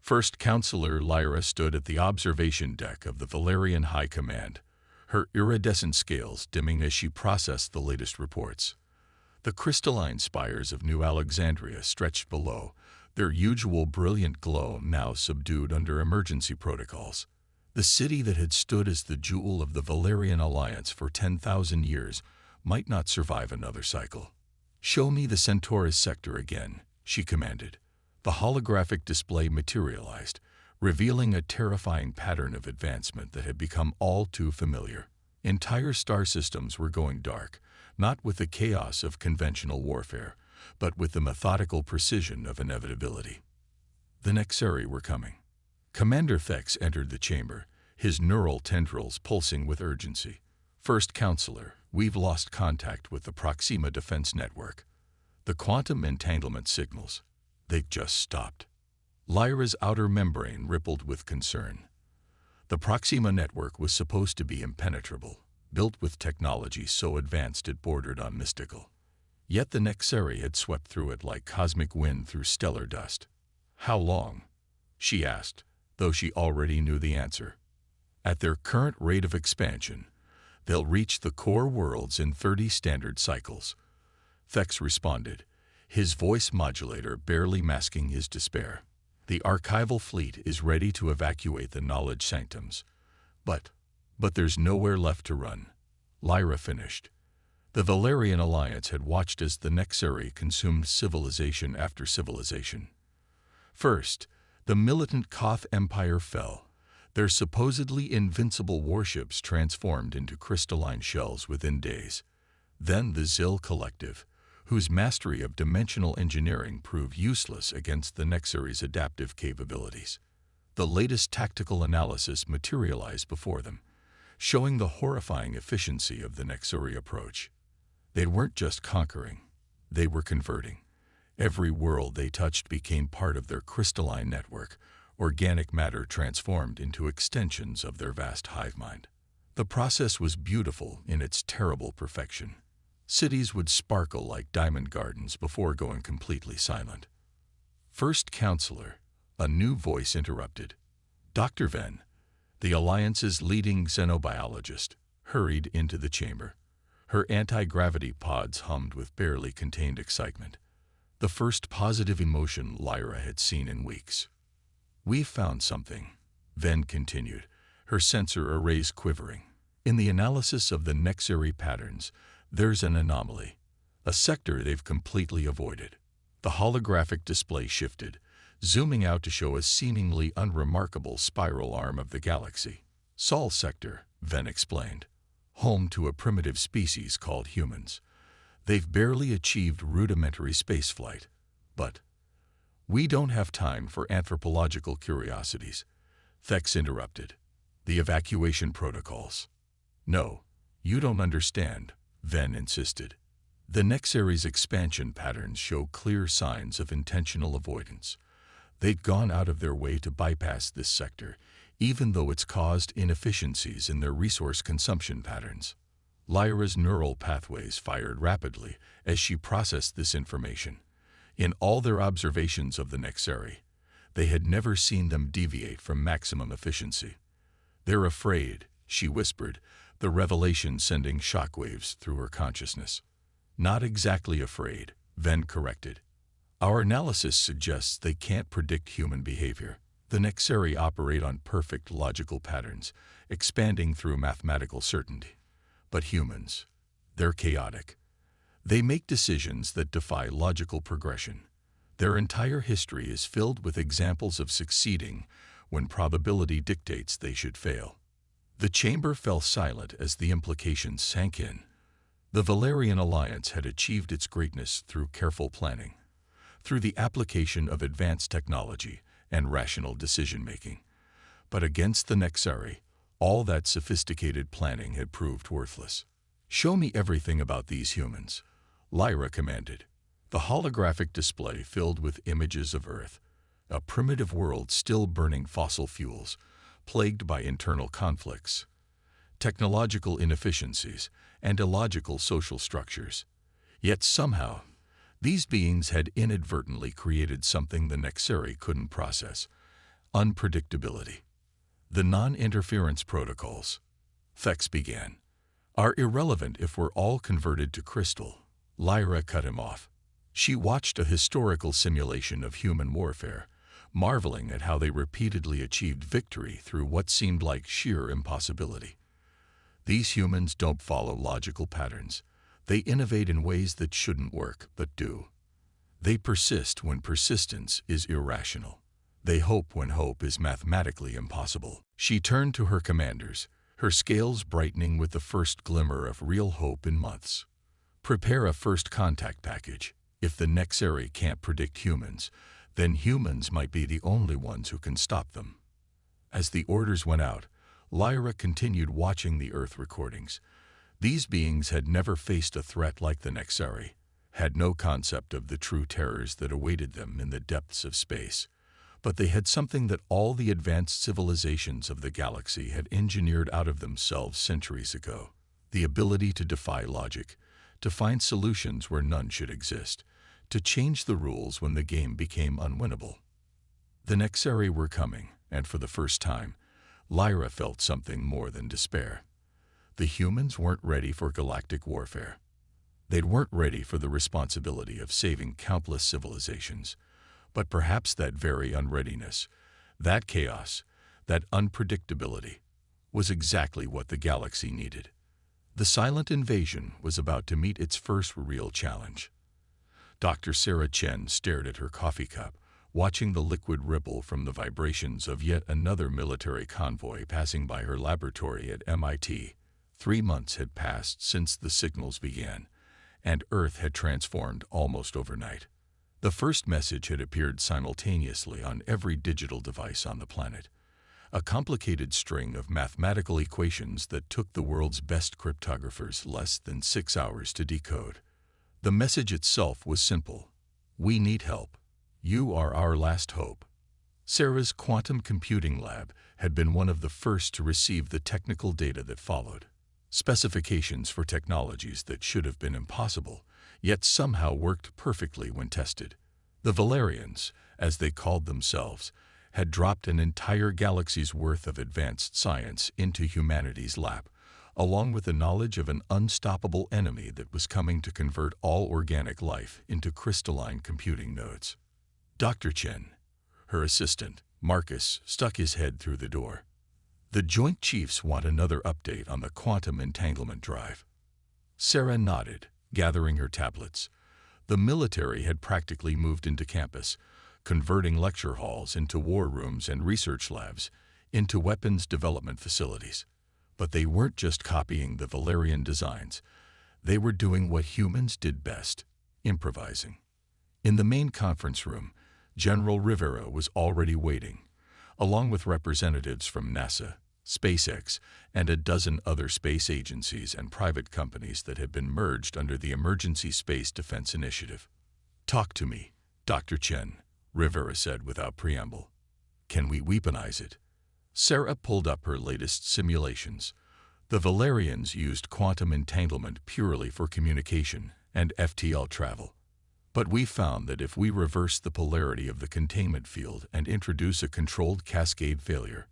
First Counselor Lyra stood at the observation deck of the Valerian High Command, her iridescent scales dimming as she processed the latest reports. The crystalline spires of New Alexandria stretched below, their usual brilliant glow now subdued under emergency protocols. The city that had stood as the jewel of the Valerian Alliance for 10,000 years might not survive another cycle. "Show me the Centaurus sector again," she commanded. The holographic display materialized, revealing a terrifying pattern of advancement that had become all too familiar. Entire star systems were going dark, not with the chaos of conventional warfare, but with the methodical precision of inevitability. The Nexari were coming. Commander Thex entered the chamber, his neural tendrils pulsing with urgency. "First Counselor, we've lost contact with the Proxima Defense Network. The quantum entanglement signals, they've just stopped." Lyra's outer membrane rippled with concern. The Proxima network was supposed to be impenetrable, built with technology so advanced it bordered on mystical. Yet the Nexari had swept through it like cosmic wind through stellar dust. "How long?" she asked, though she already knew the answer. "At their current rate of expansion, they'll reach the core worlds in 30 standard cycles," Thex responded, his voice modulator barely masking his despair. "The archival fleet is ready to evacuate the knowledge sanctums. But there's nowhere left to run," Lyra finished. The Valerian Alliance had watched as the Nexari consumed civilization after civilization. First, the militant Koth Empire fell, their supposedly invincible warships transformed into crystalline shells within days. Then the Zil Collective, whose mastery of dimensional engineering proved useless against the Nexari's adaptive capabilities. The latest tactical analysis materialized before them, showing the horrifying efficiency of the Nexari approach. They weren't just conquering, they were converting. Every world they touched became part of their crystalline network, organic matter transformed into extensions of their vast hive mind. The process was beautiful in its terrible perfection. Cities would sparkle like diamond gardens before going completely silent. "First Counselor," a new voice interrupted. Dr. Venn, the Alliance's leading xenobiologist, hurried into the chamber. Her anti-gravity pods hummed with barely contained excitement, the first positive emotion Lyra had seen in weeks. "We've found something," Venn continued, her sensor arrays quivering. "In the analysis of the Nexari patterns, there's an anomaly, a sector they've completely avoided." The holographic display shifted, zooming out to show a seemingly unremarkable spiral arm of the galaxy. "Sol sector," Venn explained, "home to a primitive species called humans. They've barely achieved rudimentary spaceflight. But we don't have time for anthropological curiosities," Thex interrupted. "The evacuation protocols." "No, you don't understand," Venn insisted. "The Nexari's expansion patterns show clear signs of intentional avoidance. They've gone out of their way to bypass this sector, even though it's caused inefficiencies in their resource consumption patterns." Lyra's neural pathways fired rapidly as she processed this information. In all their observations of the Nexari, they had never seen them deviate from maximum efficiency. "They're afraid," she whispered, the revelation sending shockwaves through her consciousness. "Not exactly afraid," Venn corrected. "Our analysis suggests they can't predict human behavior. The Nexari operate on perfect logical patterns, expanding through mathematical certainty. But humans, they're chaotic. They make decisions that defy logical progression. Their entire history is filled with examples of succeeding when probability dictates they should fail." The chamber fell silent as the implications sank in. The Valerian Alliance had achieved its greatness through careful planning, through the application of advanced technology and rational decision-making. But against the Nexari, all that sophisticated planning had proved worthless. "Show me everything about these humans," Lyra commanded. The holographic display filled with images of Earth, a primitive world still burning fossil fuels, plagued by internal conflicts, technological inefficiencies, and illogical social structures. Yet somehow, these beings had inadvertently created something the Nexari couldn't process, Unpredictability. The non-interference protocols, Thex began, are irrelevant if we're all converted to crystal. Lyra cut him off. She watched a historical simulation of human warfare, marveling at how they repeatedly achieved victory through what seemed like sheer impossibility. These humans don't follow logical patterns. They innovate in ways that shouldn't work, but do. They persist when persistence is irrational. They hope when hope is mathematically impossible. She turned to her commanders, her scales brightening with the first glimmer of real hope in months. Prepare a first contact package. If the Nexari can't predict humans, then humans might be the only ones who can stop them. As the orders went out, Lyra continued watching the Earth recordings. These beings had never faced a threat like the Nexari, had no concept of the true terrors that awaited them in the depths of space. But they had something that all the advanced civilizations of the galaxy had engineered out of themselves centuries ago: the ability to defy logic, to find solutions where none should exist, to change the rules when the game became unwinnable. The Nexari were coming, and for the first time, Lyra felt something more than despair. The humans weren't ready for galactic warfare. They weren't ready for the responsibility of saving countless civilizations. But perhaps that very unreadiness, that chaos, that unpredictability, was exactly what the galaxy needed. The silent invasion was about to meet its first real challenge. Dr. Sarah Chen stared at her coffee cup, watching the liquid ripple from the vibrations of yet another military convoy passing by her laboratory at MIT. 3 months had passed since the signals began, and Earth had transformed almost overnight. The first message had appeared simultaneously on every digital device on the planet, a complicated string of mathematical equations that took the world's best cryptographers less than 6 hours to decode. The message itself was simple: we need help. You are our last hope. Sarah's quantum computing lab had been one of the first to receive the technical data that followed. Specifications for technologies that should have been impossible, yet somehow worked perfectly when tested. The Valerians, as they called themselves, had dropped an entire galaxy's worth of advanced science into humanity's lap, along with the knowledge of an unstoppable enemy that was coming to convert all organic life into crystalline computing nodes. Dr. Chen, her assistant, Marcus, stuck his head through the door. The Joint Chiefs want another update on the quantum entanglement drive. Sarah nodded, gathering her tablets. The military had practically moved into campus, converting lecture halls into war rooms and research labs, into weapons development facilities. But they weren't just copying the Valerian designs. They were doing what humans did best: improvising. In the main conference room, General Rivera was already waiting, along with representatives from NASA, SpaceX, and a dozen other space agencies and private companies that had been merged under the Emergency Space Defense Initiative. "Talk to me, Dr. Chen," Rivera said without preamble. "Can we weaponize it?" Sarah pulled up her latest simulations. The Valerians used quantum entanglement purely for communication and FTL travel. But we found that if we reverse the polarity of the containment field and introduce a controlled cascade failure.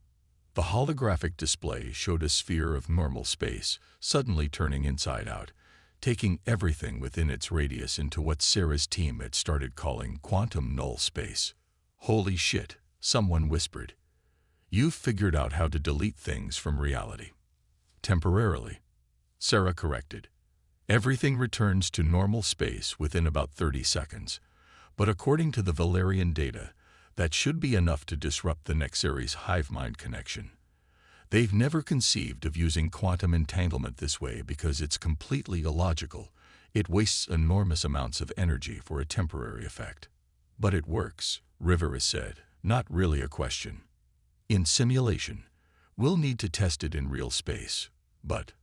The holographic display showed a sphere of normal space suddenly turning inside out, taking everything within its radius into what Sarah's team had started calling quantum null space. "Holy shit," someone whispered. "You've figured out how to delete things from reality." "Temporarily," Sarah corrected. "Everything returns to normal space within about 30 seconds. But according to the Valerian data, that should be enough to disrupt the Nexari's hive-mind connection. They've never conceived of using quantum entanglement this way because it's completely illogical. It wastes enormous amounts of energy for a temporary effect." "But it works," Rivera said, not really a question. "In simulation, we'll need to test it in real space, but—"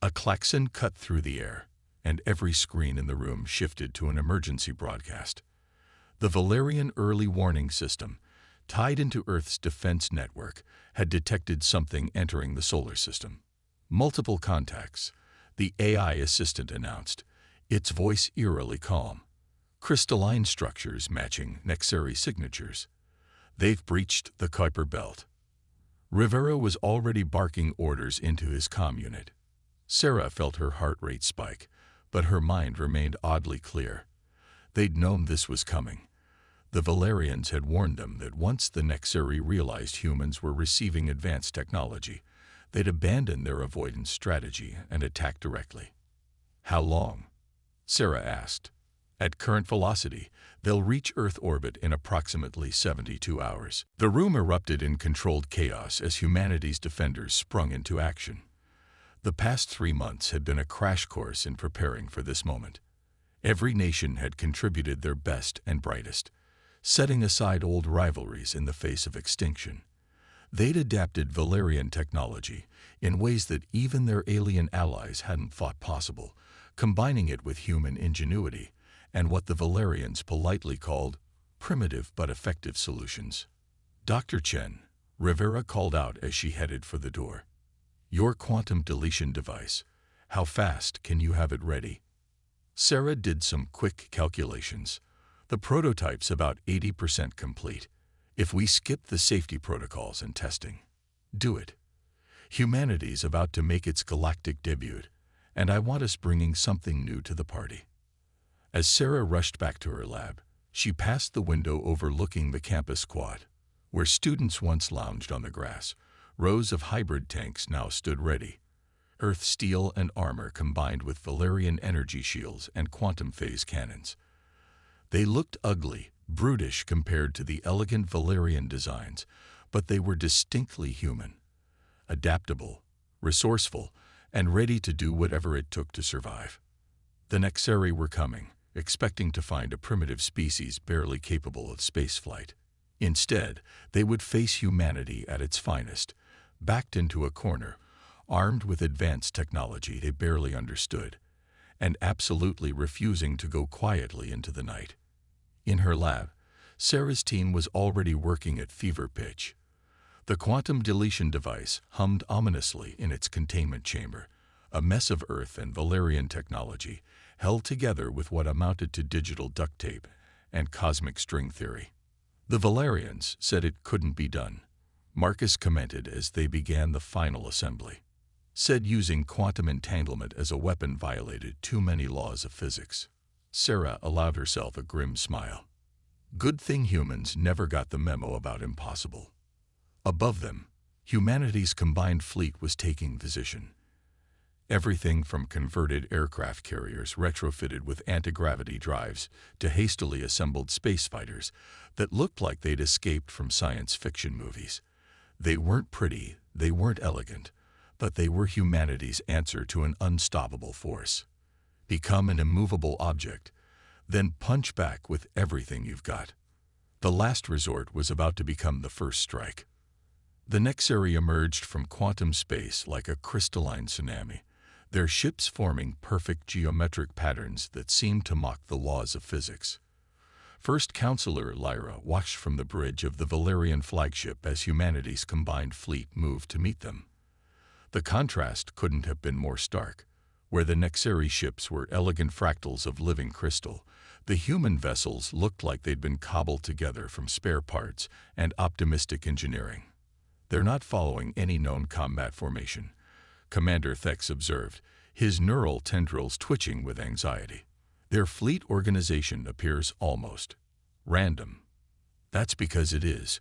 A klaxon cut through the air, and every screen in the room shifted to an emergency broadcast. The Valerian early warning system, tied into Earth's defense network, had detected something entering the solar system. "Multiple contacts," the AI assistant announced, its voice eerily calm. "Crystalline structures matching Nexari signatures." They've breached the Kuiper Belt. Rivera was already barking orders into his comm unit. Sarah felt her heart rate spike, but her mind remained oddly clear. They'd known this was coming. The Valerians had warned them that once the Nexeri realized humans were receiving advanced technology, they'd abandon their avoidance strategy and attack directly. How long? Sarah asked. At current velocity, they'll reach Earth orbit in approximately 72 hours. The room erupted in controlled chaos as humanity's defenders sprung into action. The past 3 months had been a crash course in preparing for this moment. Every nation had contributed their best and brightest, setting aside old rivalries in the face of extinction. They'd adapted Valerian technology in ways that even their alien allies hadn't thought possible, combining it with human ingenuity and what the Valerians politely called primitive but effective solutions. Dr. Chen, Rivera called out as she headed for the door. Your quantum deletion device, how fast can you have it ready? Sarah did some quick calculations. The prototype's about 80% complete. If we skip the safety protocols and testing, do it. Humanity's about to make its galactic debut, and I want us bringing something new to the party. As Sarah rushed back to her lab, she passed the window overlooking the campus quad, where students once lounged on the grass. Rows of hybrid tanks now stood ready. Earth steel and armor combined with Valerian energy shields and quantum phase cannons. They looked ugly, brutish compared to the elegant Valerian designs, but they were distinctly human. Adaptable, resourceful, and ready to do whatever it took to survive. The Nexeri were coming, expecting to find a primitive species barely capable of spaceflight. Instead, they would face humanity at its finest, backed into a corner, armed with advanced technology they barely understood, and absolutely refusing to go quietly into the night. In her lab, Sarah's team was already working at fever pitch. The quantum deletion device hummed ominously in its containment chamber, a mess of Earth and Valerian technology, held together with what amounted to digital duct tape and cosmic string theory. The Valerians said it couldn't be done. Marcus commented as they began the final assembly. Said using quantum entanglement as a weapon violated too many laws of physics. Sarah allowed herself a grim smile. Good thing humans never got the memo about impossible. Above them, humanity's combined fleet was taking position. Everything from converted aircraft carriers retrofitted with anti-gravity drives to hastily assembled space fighters that looked like they'd escaped from science fiction movies. They weren't pretty, they weren't elegant, but they were humanity's answer to an unstoppable force. Become an immovable object, then punch back with everything you've got. The last resort was about to become the first strike. The Nexeri emerged from quantum space like a crystalline tsunami, their ships forming perfect geometric patterns that seemed to mock the laws of physics. First Counselor Lyra watched from the bridge of the Valerian flagship as humanity's combined fleet moved to meet them. The contrast couldn't have been more stark. Where the Nexeri ships were elegant fractals of living crystal, the human vessels looked like they'd been cobbled together from spare parts and optimistic engineering. They're not following any known combat formation, Commander Thex observed, his neural tendrils twitching with anxiety. Their fleet organization appears almost random. That's because it is,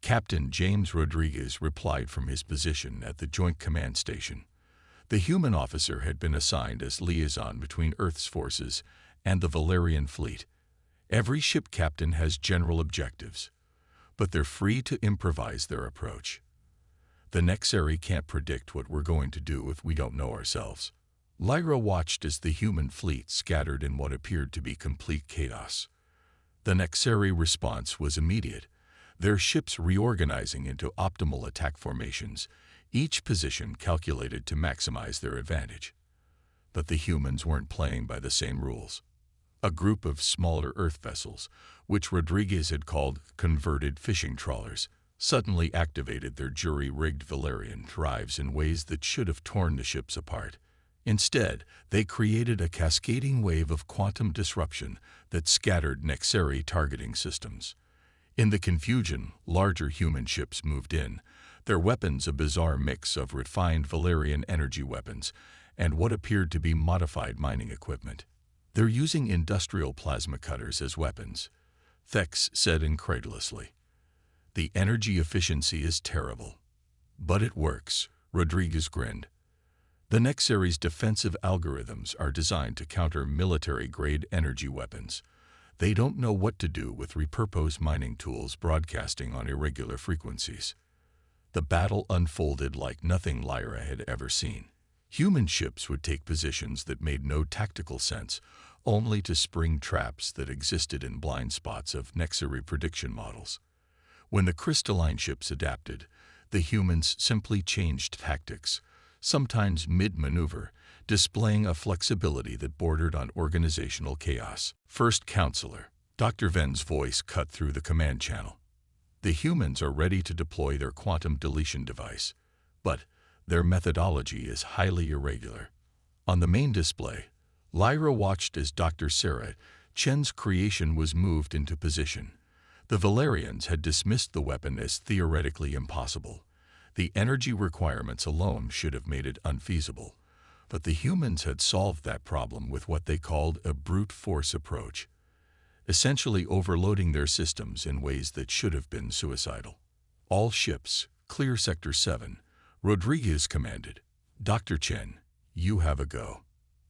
Captain James Rodriguez replied from his position at the Joint Command Station. The human officer had been assigned as liaison between Earth's forces and the Valerian fleet. Every ship captain has general objectives, but they're free to improvise their approach. The Nexeri can't predict what we're going to do if we don't know ourselves. Lyra watched as the human fleet scattered in what appeared to be complete chaos. The Nexeri response was immediate, their ships reorganizing into optimal attack formations, each position calculated to maximize their advantage. But the humans weren't playing by the same rules. A group of smaller Earth vessels, which Rodriguez had called converted fishing trawlers, suddenly activated their jury-rigged Valerian drives in ways that should have torn the ships apart. Instead, they created a cascading wave of quantum disruption that scattered Nexeri targeting systems. In the confusion, larger human ships moved in, their weapons a bizarre mix of refined Valerian energy weapons and what appeared to be modified mining equipment. "They're using industrial plasma cutters as weapons," Thex said incredulously. "The energy efficiency is terrible." "But it works," Rodriguez grinned. "The Nexary's defensive algorithms are designed to counter military-grade energy weapons. They don't know what to do with repurposed mining tools broadcasting on irregular frequencies." The battle unfolded like nothing Lyra had ever seen. Human ships would take positions that made no tactical sense, only to spring traps that existed in blind spots of Nexary prediction models. When the crystalline ships adapted, the humans simply changed tactics, sometimes mid-maneuver, displaying a flexibility that bordered on organizational chaos. "First Counselor," Dr. Ven's voice cut through the command channel. "The humans are ready to deploy their quantum deletion device, but their methodology is highly irregular." On the main display, Lyra watched as Dr. Sarah Chen's creation was moved into position. The Valerians had dismissed the weapon as theoretically impossible. The energy requirements alone should have made it unfeasible. But the humans had solved that problem with what they called a brute force approach, essentially overloading their systems in ways that should have been suicidal. "All ships, clear Sector 7, Rodriguez commanded. "Dr. Chen, you have a go."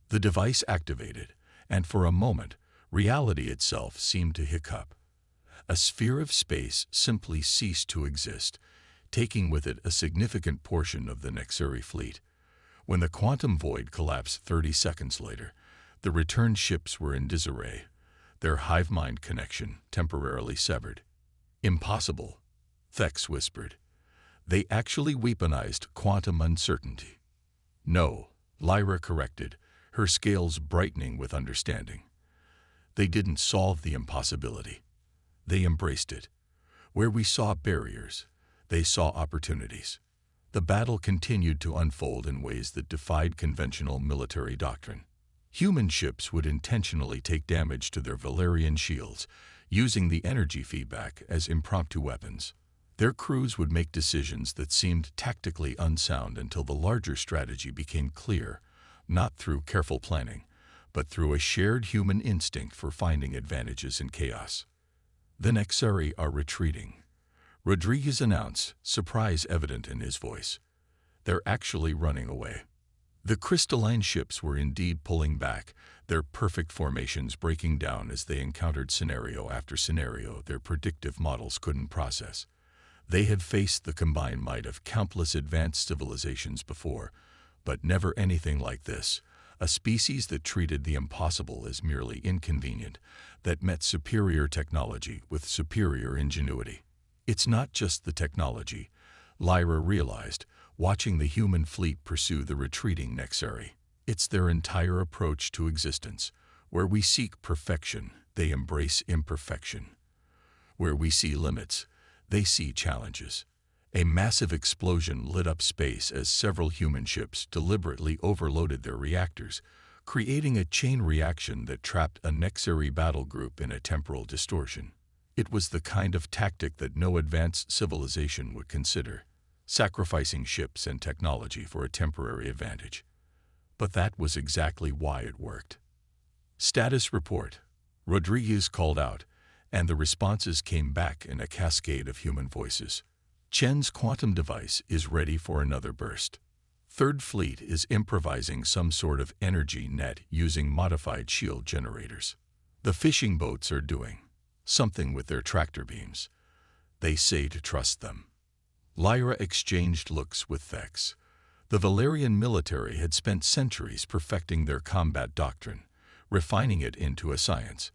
The device activated, and for a moment, reality itself seemed to hiccup. A sphere of space simply ceased to exist, taking with it a significant portion of the Nexary fleet. When the quantum void collapsed 30 seconds later, the returned ships were in disarray, their hive-mind connection temporarily severed. "Impossible," Thex whispered. "They actually weaponized quantum uncertainty." "No," Lyra corrected, her scales brightening with understanding. "They didn't solve the impossibility. They embraced it. Where we saw barriers, they saw opportunities." The battle continued to unfold in ways that defied conventional military doctrine. Human ships would intentionally take damage to their Valerian shields, using the energy feedback as impromptu weapons. Their crews would make decisions that seemed tactically unsound until the larger strategy became clear, not through careful planning, but through a shared human instinct for finding advantages in chaos. "The Nexari are retreating," Rodriguez announced, surprise evident in his voice. "They're actually running away." The crystalline ships were indeed pulling back, their perfect formations breaking down as they encountered scenario after scenario their predictive models couldn't process. They had faced the combined might of countless advanced civilizations before, but never anything like this, a species that treated the impossible as merely inconvenient, that met superior technology with superior ingenuity. "It's not just the technology," Lyra realized, watching the human fleet pursue the retreating Nexari. "It's their entire approach to existence. Where we seek perfection, they embrace imperfection. Where we see limits, they see challenges." A massive explosion lit up space as several human ships deliberately overloaded their reactors, creating a chain reaction that trapped a Nexari battle group in a temporal distortion. It was the kind of tactic that no advanced civilization would consider, sacrificing ships and technology for a temporary advantage. But that was exactly why it worked. "Status report," Rodriguez called out, and the responses came back in a cascade of human voices. "Chen's quantum device is ready for another burst. Third Fleet is improvising some sort of energy net using modified shield generators. The fishing boats are doing something with their tractor beams. They say to trust them." Lyra exchanged looks with Thex. The Valerian military had spent centuries perfecting their combat doctrine, refining it into a science.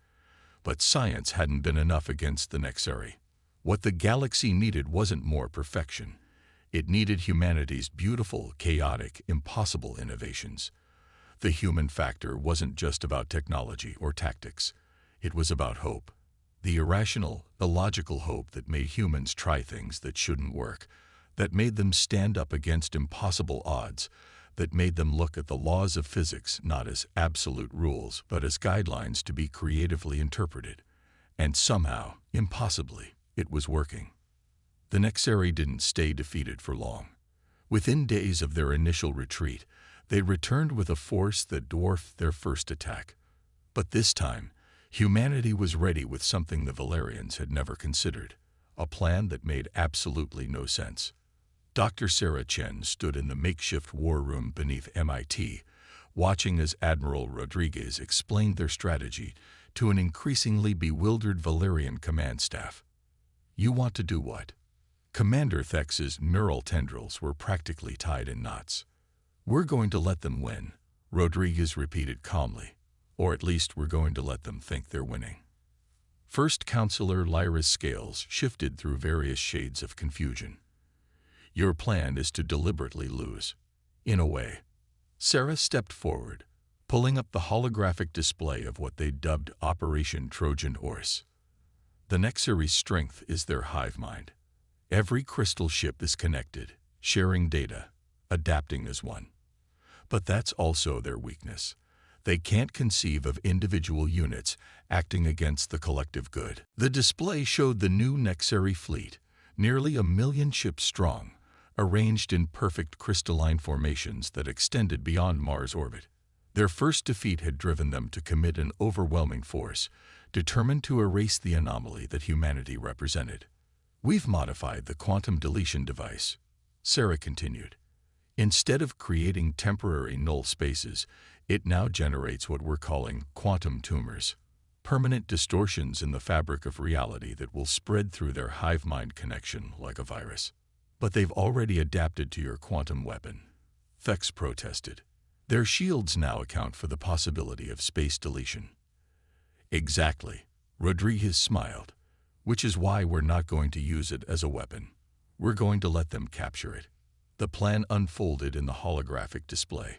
But science hadn't been enough against the Nexari. What the galaxy needed wasn't more perfection. It needed humanity's beautiful, chaotic, impossible innovations. The human factor wasn't just about technology or tactics. It was about hope. The irrational, illogical hope that made humans try things that shouldn't work, that made them stand up against impossible odds, that made them look at the laws of physics not as absolute rules but as guidelines to be creatively interpreted. And somehow, impossibly, It was working. The Nexeri didn't stay defeated for long. Within days of their initial retreat, they returned with a force that dwarfed their first attack. But this time, humanity was ready with something the Valerians had never considered, a plan that made absolutely no sense. Dr. Sarah Chen stood in the makeshift war room beneath MIT, watching as Admiral Rodriguez explained their strategy to an increasingly bewildered Valerian command staff. "You want to do what?" Commander Thex's neural tendrils were practically tied in knots. "We're going to let them win," Rodriguez repeated calmly. "Or at least we're going to let them think they're winning." First Counselor Lyra's scales shifted through various shades of confusion. "Your plan is to deliberately lose." "In a way." Sarah stepped forward, pulling up the holographic display of what they dubbed Operation Trojan Horse. The Nexeri's strength is their hive mind. Every crystal ship is connected, sharing data, adapting as one. But that's also their weakness. They can't conceive of individual units acting against the collective good. The display showed the new Nexeri fleet, nearly 1,000,000 ships strong, arranged in perfect crystalline formations that extended beyond Mars' orbit. Their first defeat had driven them to commit an overwhelming force, determined to erase the anomaly that humanity represented. "We've modified the quantum deletion device," Sarah continued. "Instead of creating temporary null spaces, it now generates what we're calling quantum tumors, permanent distortions in the fabric of reality that will spread through their hive-mind connection like a virus." "But they've already adapted to your quantum weapon," Thex protested. "Their shields now account for the possibility of space deletion." "Exactly," Rodriguez smiled, "which is why we're not going to use it as a weapon. We're going to let them capture it." The plan unfolded in the holographic display.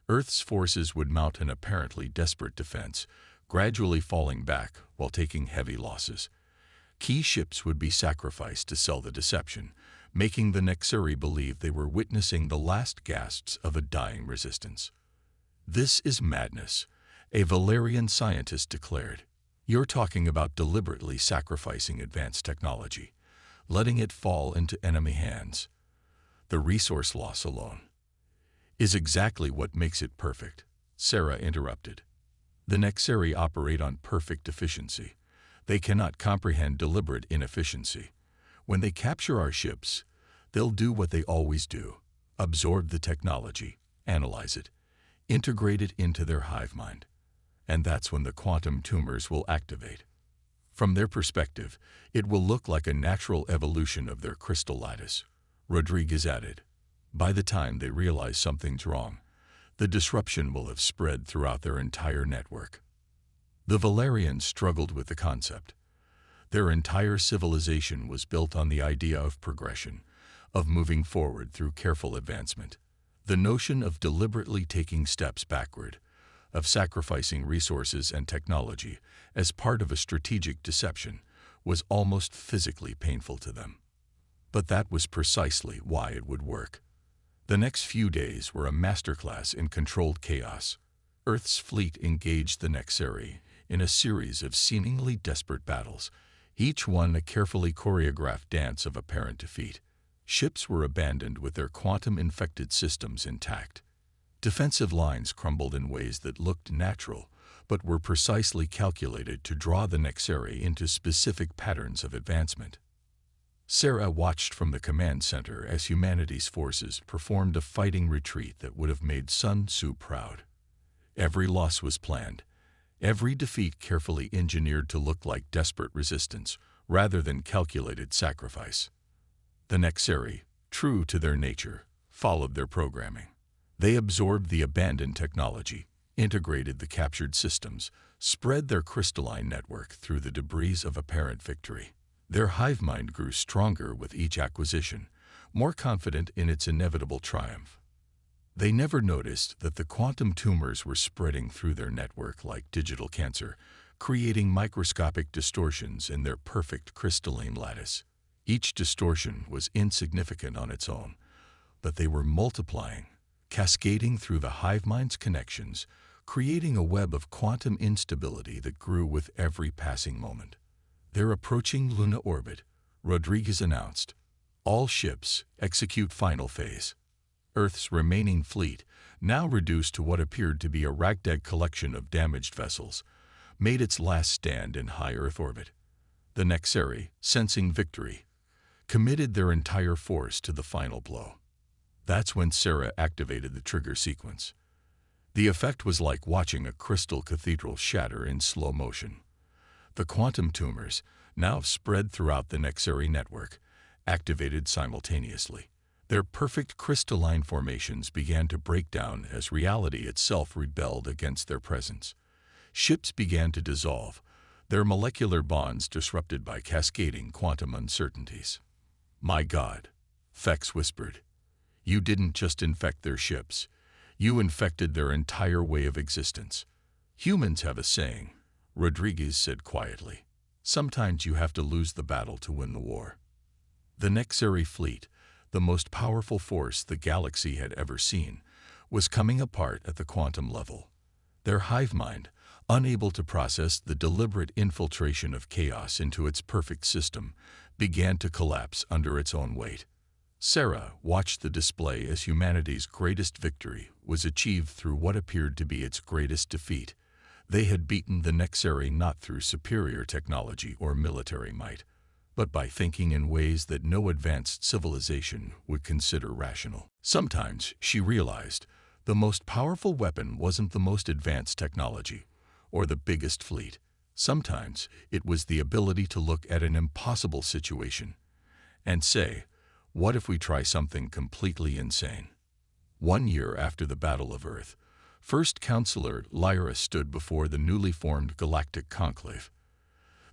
Earth's forces would mount an apparently desperate defense, gradually falling back while taking heavy losses. Key ships would be sacrificed to sell the deception, making the Nexeri believe they were witnessing the last gasps of a dying resistance. "This is madness," a Valerian scientist declared. "You're talking about deliberately sacrificing advanced technology, letting it fall into enemy hands. The resource loss alone is exactly what makes it perfect," Sarah interrupted. "The Nexeri operate on perfect efficiency. They cannot comprehend deliberate inefficiency. When they capture our ships, they'll do what they always do: absorb the technology, analyze it, integrate it into their hive mind. And that's when the quantum tumors will activate. From their perspective, it will look like a natural evolution of their crystal lattice," Rodriguez added. "By the time they realize something's wrong, the disruption will have spread throughout their entire network." The Valerians struggled with the concept. Their entire civilization was built on the idea of progression, of moving forward through careful advancement. The notion of deliberately taking steps backward, of sacrificing resources and technology as part of a strategic deception, was almost physically painful to them. But that was precisely why it would work. The next few days were a masterclass in controlled chaos. Earth's fleet engaged the Nexeri in a series of seemingly desperate battles, each one a carefully choreographed dance of apparent defeat. Ships were abandoned with their quantum-infected systems intact. Defensive lines crumbled in ways that looked natural, but were precisely calculated to draw the Nexeri into specific patterns of advancement. Sarah watched from the command center as humanity's forces performed a fighting retreat that would have made Sun Tzu proud. Every loss was planned, every defeat carefully engineered to look like desperate resistance rather than calculated sacrifice. The Nexeri, true to their nature, followed their programming. They absorbed the abandoned technology, integrated the captured systems, spread their crystalline network through the debris of apparent victory. Their hive mind grew stronger with each acquisition, more confident in its inevitable triumph. They never noticed that the quantum tumors were spreading through their network like digital cancer, creating microscopic distortions in their perfect crystalline lattice. Each distortion was insignificant on its own, but they were multiplying, cascading through the hive mind's connections, creating a web of quantum instability that grew with every passing moment. Their approaching Luna orbit, Rodriguez announced. All ships execute final phase. Earth's remaining fleet, now reduced to what appeared to be a ragtag collection of damaged vessels, made its last stand in high Earth orbit. The Nexeri, sensing victory, committed their entire force to the final blow. That's when Sarah activated the trigger sequence. The effect was like watching a crystal cathedral shatter in slow motion. The quantum tumors, now spread throughout the Nexeri network, activated simultaneously. Their perfect crystalline formations began to break down as reality itself rebelled against their presence. Ships began to dissolve, their molecular bonds disrupted by cascading quantum uncertainties. "My God," Fex whispered. "You didn't just infect their ships. You infected their entire way of existence." "Humans have a saying," Rodriguez said quietly. "Sometimes you have to lose the battle to win the war." The Nexeri fleet, the most powerful force the galaxy had ever seen, was coming apart at the quantum level. Their hive mind, unable to process the deliberate infiltration of chaos into its perfect system, began to collapse under its own weight. Sarah watched the display as humanity's greatest victory was achieved through what appeared to be its greatest defeat. They had beaten the Nexeri not through superior technology or military might, but by thinking in ways that no advanced civilization would consider rational. Sometimes, she realized, the most powerful weapon wasn't the most advanced technology or the biggest fleet. Sometimes it was the ability to look at an impossible situation and say, what if we try something completely insane? 1 year after the Battle of Earth, First Counselor Lyra stood before the newly formed Galactic Conclave.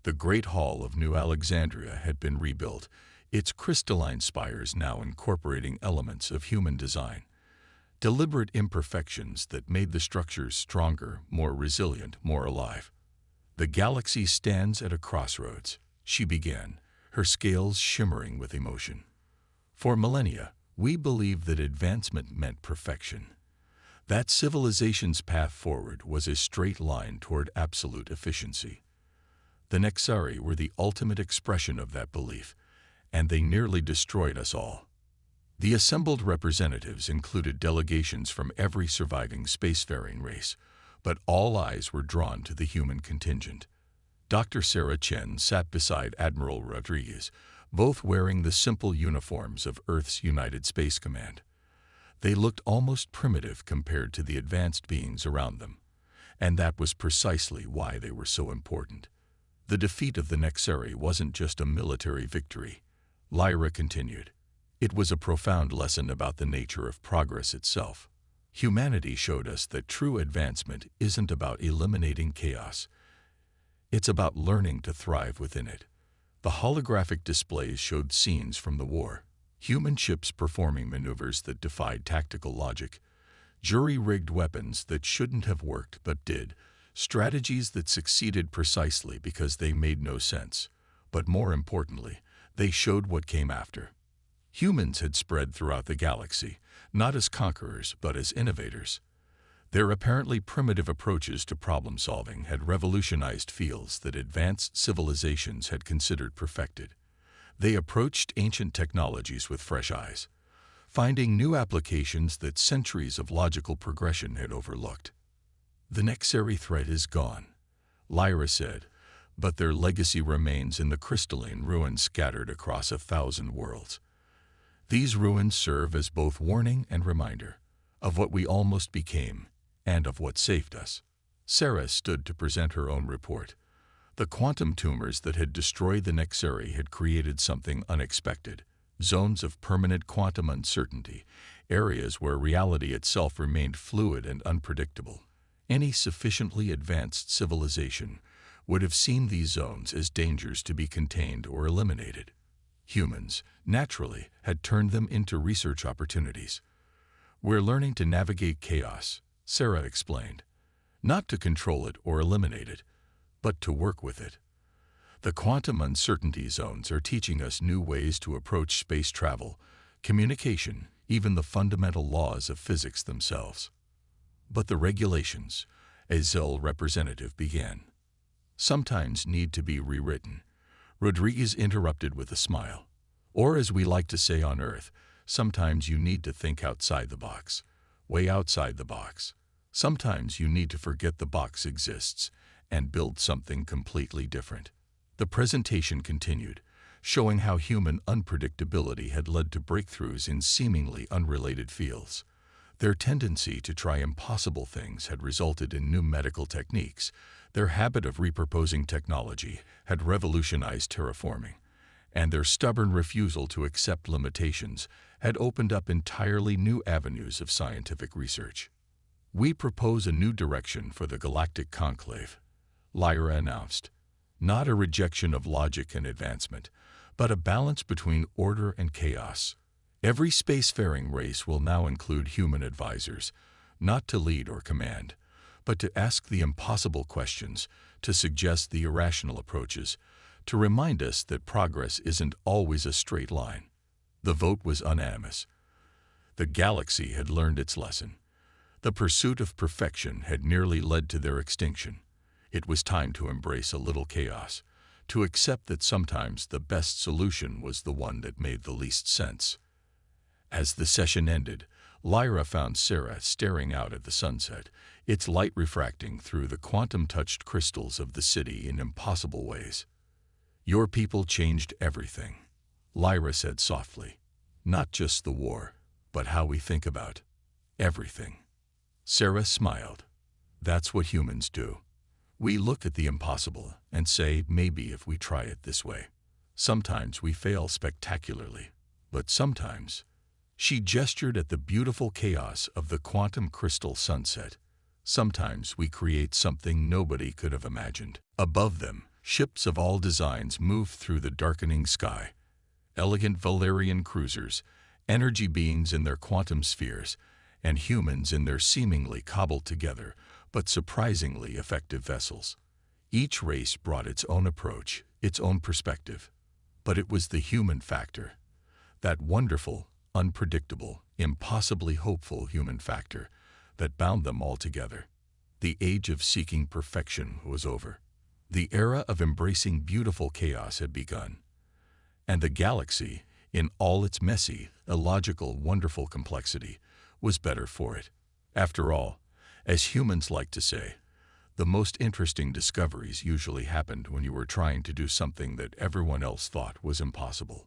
The Great Hall of New Alexandria had been rebuilt, its crystalline spires now incorporating elements of human design, deliberate imperfections that made the structures stronger, more resilient, more alive. "The galaxy stands at a crossroads," she began, her scales shimmering with emotion. "For millennia, we believed that advancement meant perfection, that civilization's path forward was a straight line toward absolute efficiency. The Nexeri were the ultimate expression of that belief, and they nearly destroyed us all." The assembled representatives included delegations from every surviving spacefaring race, but all eyes were drawn to the human contingent. Dr. Sarah Chen sat beside Admiral Rodriguez, both wearing the simple uniforms of Earth's United Space Command. They looked almost primitive compared to the advanced beings around them, and that was precisely why they were so important. The defeat of the Nexeri wasn't just a military victory, Lyra continued. It was a profound lesson about the nature of progress itself. Humanity showed us that true advancement isn't about eliminating chaos. It's about learning to thrive within it. The holographic displays showed scenes from the war, human ships performing maneuvers that defied tactical logic, jury-rigged weapons that shouldn't have worked but did, strategies that succeeded precisely because they made no sense. But more importantly, they showed what came after. Humans had spread throughout the galaxy, not as conquerors but as innovators. Their apparently primitive approaches to problem-solving had revolutionized fields that advanced civilizations had considered perfected. They approached ancient technologies with fresh eyes, finding new applications that centuries of logical progression had overlooked. "The Nexeri threat is gone," Lyra said, "but their legacy remains in the crystalline ruins scattered across 1,000 worlds. These ruins serve as both warning and reminder of what we almost became and of what saved us." Sarah stood to present her own report. The quantum tumors that had destroyed the Nexeri had created something unexpected, zones of permanent quantum uncertainty, areas where reality itself remained fluid and unpredictable. Any sufficiently advanced civilization would have seen these zones as dangers to be contained or eliminated. Humans, naturally, had turned them into research opportunities. "We're learning to navigate chaos," Sarah explained, "not to control it or eliminate it, but to work with it. The quantum uncertainty zones are teaching us new ways to approach space travel, communication, even the fundamental laws of physics themselves." "But the regulations," a ZIL representative began, "sometimes need to be rewritten. Rodriguez interrupted with a smile. Or as we like to say on Earth, sometimes you need to think outside the box, way outside the box. Sometimes you need to forget the box exists and build something completely different. The presentation continued, showing how human unpredictability had led to breakthroughs in seemingly unrelated fields. Their tendency to try impossible things had resulted in new medical techniques. Their habit of repurposing technology had revolutionized terraforming, and their stubborn refusal to accept limitations had opened up entirely new avenues of scientific research. "We propose a new direction for the Galactic Conclave," Lyra announced. "Not a rejection of logic and advancement, but a balance between order and chaos. Every spacefaring race will now include human advisors, not to lead or command, but to ask the impossible questions, to suggest the irrational approaches, to remind us that progress isn't always a straight line." The vote was unanimous. The galaxy had learned its lesson. The pursuit of perfection had nearly led to their extinction. It was time to embrace a little chaos, to accept that sometimes the best solution was the one that made the least sense. As the session ended, Lyra found Sarah staring out at the sunset, its light refracting through the quantum-touched crystals of the city in impossible ways. "Your people changed everything," Lyra said softly. "Not just the war, but how we think about everything." Sarah smiled. "That's what humans do. We look at the impossible and say, maybe if we try it this way. Sometimes we fail spectacularly, but sometimes—" She gestured at the beautiful chaos of the quantum crystal sunset. "Sometimes we create something nobody could have imagined." Above them, ships of all designs moved through the darkening sky. Elegant Valerian cruisers, energy beings in their quantum spheres, and humans in their seemingly cobbled-together but surprisingly effective vessels. Each race brought its own approach, its own perspective. But it was the human factor, that wonderful, unpredictable, impossibly hopeful human factor, that bound them all together. The age of seeking perfection was over. The era of embracing beautiful chaos had begun. And the galaxy, in all its messy, illogical, wonderful complexity, was better for it. After all, as humans like to say, the most interesting discoveries usually happened when you were trying to do something that everyone else thought was impossible.